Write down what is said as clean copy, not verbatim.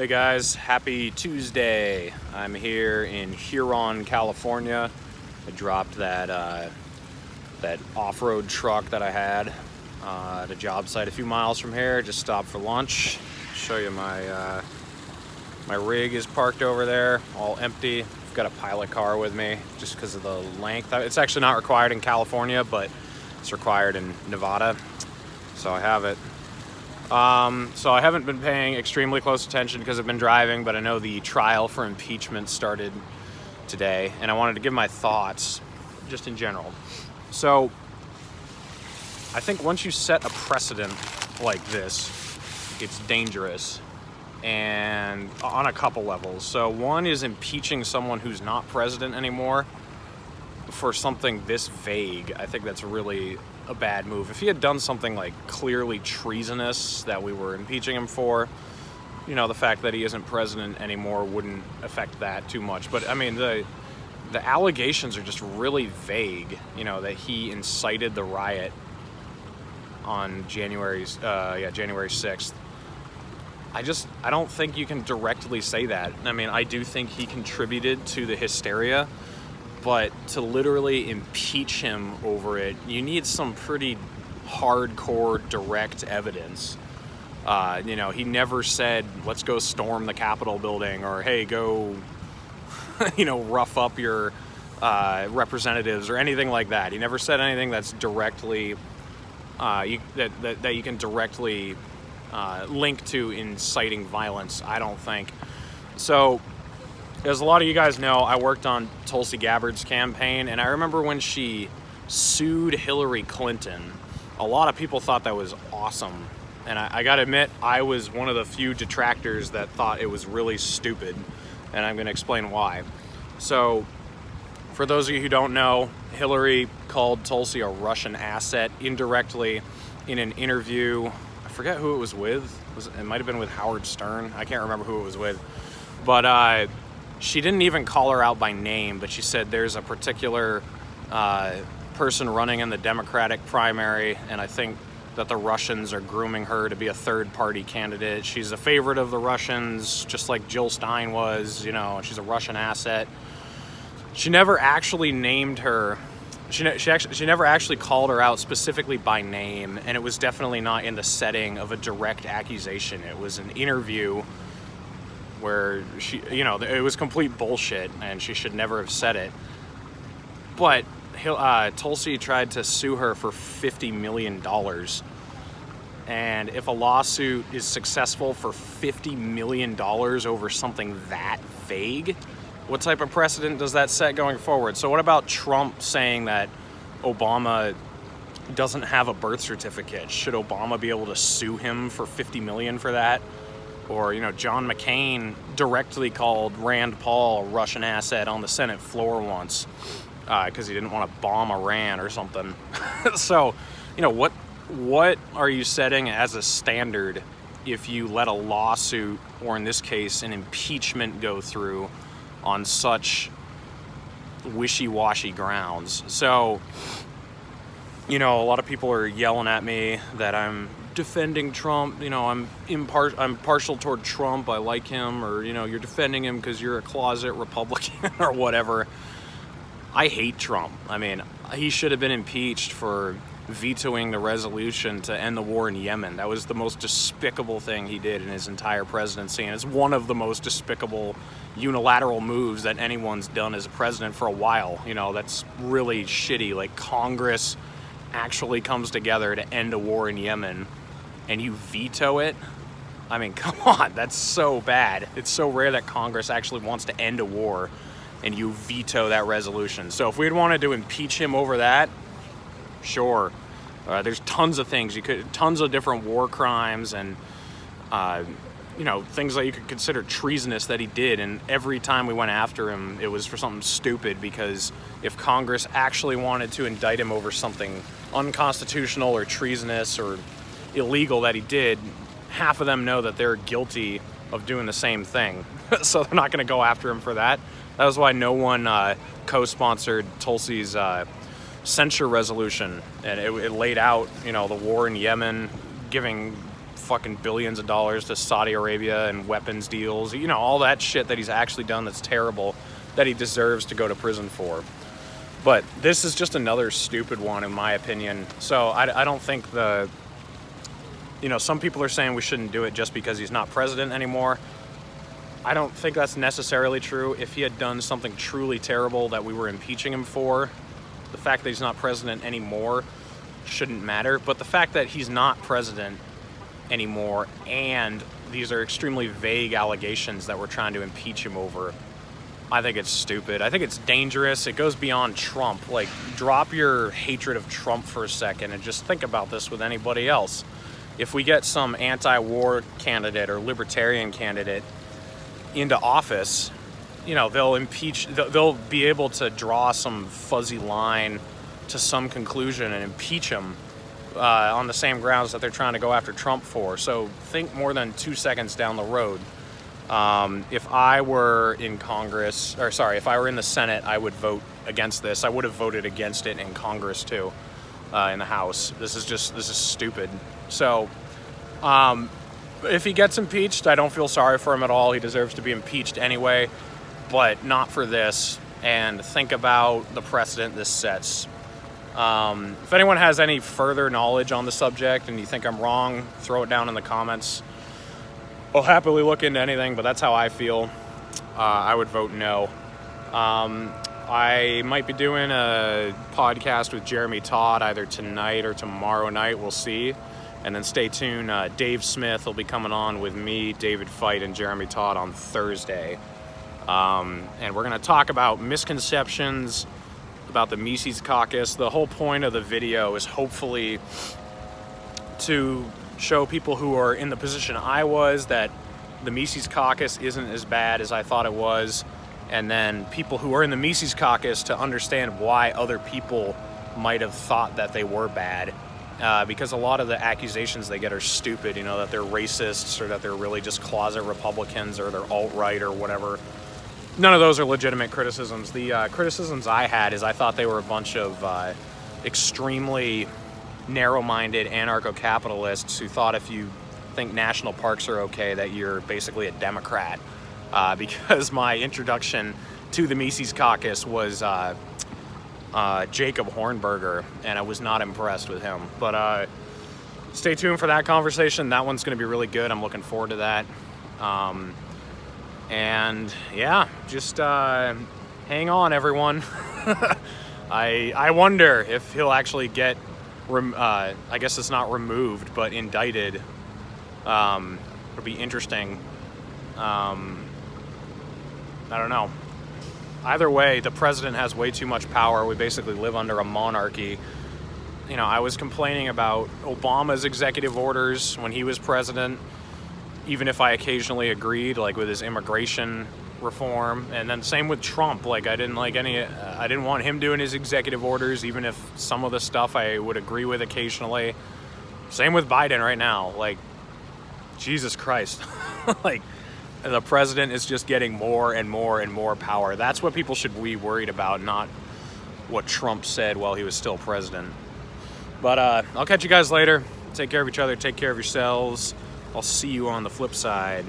Hey guys, happy Tuesday. I'm here in Huron, California. I dropped that off-road truck that I had at a job site a few miles from here. Just stopped for lunch. Show you my rig is parked over there, all empty. I've got a pilot car with me just because of the length. It's actually not required in California, but it's required in Nevada, so I have it. So I haven't been paying extremely close attention because I've been driving, but I know the trial for impeachment started today, and I wanted to give my thoughts just in general. So I think once you set a precedent like this, it's dangerous, and on a couple levels. So one is impeaching someone who's not president anymore for something this vague. I think that's really a bad move. If he had done something like clearly treasonous that we were impeaching him for, the fact that he isn't president anymore wouldn't affect that too much. But I mean, the allegations are just really vague, that he incited the riot on January 6th. I don't think you can directly say that. I mean, I do think he contributed to the hysteria, but to literally impeach him over it, you need some pretty hardcore direct evidence. He never said, let's go storm the Capitol building, or hey, go, rough up your representatives, or anything like that. He never said anything that's directly, that you can directly link to inciting violence, I don't think. So, as a lot of you guys know, I worked on Tulsi Gabbard's campaign, and I remember when she sued Hillary Clinton, a lot of people thought that was awesome. And I gotta admit, I was one of the few detractors that thought it was really stupid, and I'm gonna explain why. So, for those of you who don't know, Hillary called Tulsi a Russian asset indirectly in an interview. I forget who it was with. It might have been with Howard Stern. I can't remember who it was with. But she didn't even call her out by name, but she said there's a particular person running in the Democratic primary, and I think that the Russians are grooming her to be a third-party candidate. She's a favorite of the Russians, just like Jill Stein was. She's a Russian asset. She never actually named her. She never actually called her out specifically by name, and it was definitely not in the setting of a direct accusation. It was an interview where it was complete bullshit, and she should never have said it. But Tulsi tried to sue her for $50 million. And if a lawsuit is successful for $50 million over something that vague, what type of precedent does that set going forward? So what about Trump saying that Obama doesn't have a birth certificate? Should Obama be able to sue him for $50 million for that? Or, John McCain directly called Rand Paul a Russian asset on the Senate floor once because he didn't want to bomb Iran or something. So, what are you setting as a standard if you let a lawsuit, or in this case, an impeachment, go through on such wishy-washy grounds? So, a lot of people are yelling at me that I'm defending Trump. I'm partial toward Trump. I like him, or you're defending him because you're a closet Republican or whatever. I hate Trump. I mean, he should have been impeached for vetoing the resolution to end the war in Yemen. That was the most despicable thing he did in his entire presidency, and it's one of the most despicable unilateral moves that anyone's done as a president for a while. That's really shitty. Like, Congress actually comes together to end a war in Yemen, and you veto it? I mean, come on, that's so bad. It's so rare that Congress actually wants to end a war, and you veto that resolution. So if we'd wanted to impeach him over that, sure. There's tons of things tons of different war crimes and things that you could consider treasonous that he did, and every time we went after him, it was for something stupid, because if Congress actually wanted to indict him over something unconstitutional or treasonous or illegal that he did, half of them know that they're guilty of doing the same thing. So they're not going to go after him for that. That was why no one co-sponsored Tulsi's censure resolution, and it laid out, the war in Yemen, giving fucking billions of dollars to Saudi Arabia and weapons deals, you know, all that shit that he's actually done that's terrible, that he deserves to go to prison for. But this is just another stupid one, in my opinion. So I don't think you know, some people are saying we shouldn't do it just because he's not president anymore. I don't think that's necessarily true. If he had done something truly terrible that we were impeaching him for, the fact that he's not president anymore shouldn't matter. But the fact that he's not president anymore and these are extremely vague allegations that we're trying to impeach him over, I think it's stupid. I think it's dangerous. It goes beyond Trump. Like, drop your hatred of Trump for a second and just think about this with anybody else. If we get some anti-war candidate or libertarian candidate into office, you know, they'll be able to draw some fuzzy line to some conclusion and impeach him on the same grounds that they're trying to go after Trump for. So think more than 2 seconds down the road. If I were in Congress, or sorry, if I were in the Senate, I would vote against this. I would have voted against it in Congress too, in the House. This is stupid. So, if he gets impeached, I don't feel sorry for him at all. He deserves to be impeached anyway, but not for this. And think about the precedent this sets. If anyone has any further knowledge on the subject and you think I'm wrong, throw it down in the comments. I'll happily look into anything, but that's how I feel. I would vote no. I might be doing a podcast with Jeremy Todd either tonight or tomorrow night. We'll see. And then stay tuned. Dave Smith will be coming on with me, David Feit, and Jeremy Todd on Thursday. And we're going to talk about misconceptions about the Mises Caucus. The whole point of the video is hopefully to show people who are in the position I was that the Mises Caucus isn't as bad as I thought it was, and then people who are in the Mises Caucus to understand why other people might have thought that they were bad, because a lot of the accusations they get are stupid, you know, that they're racists or that they're really just closet Republicans or they're alt-right or whatever. None of those are legitimate criticisms. The criticisms I had is I thought they were a bunch of extremely narrow-minded anarcho-capitalists who thought if you think national parks are okay that you're basically a Democrat, because my introduction to the Mises Caucus was Jacob Hornberger, and I was not impressed with him. But stay tuned for that conversation. That one's going to be really good. I'm looking forward to that. And yeah, just hang on, everyone. I wonder if he'll actually get I guess it's not removed, but indicted. It'll be interesting. I don't know. Either way, the president has way too much power. We basically live under a monarchy. You know, I was complaining about Obama's executive orders when he was president, even if I occasionally agreed, like with his immigration reform. And then same with Trump. Like, I didn't want him doing his executive orders, even if some of the stuff I would agree with occasionally. Same with Biden right now. Like, Jesus Christ. Like, the president is just getting more and more and more power. That's what people should be worried about, not what Trump said while he was still president. But I'll catch you guys later. Take care of each other. Take care of yourselves. I'll see you on the flip side.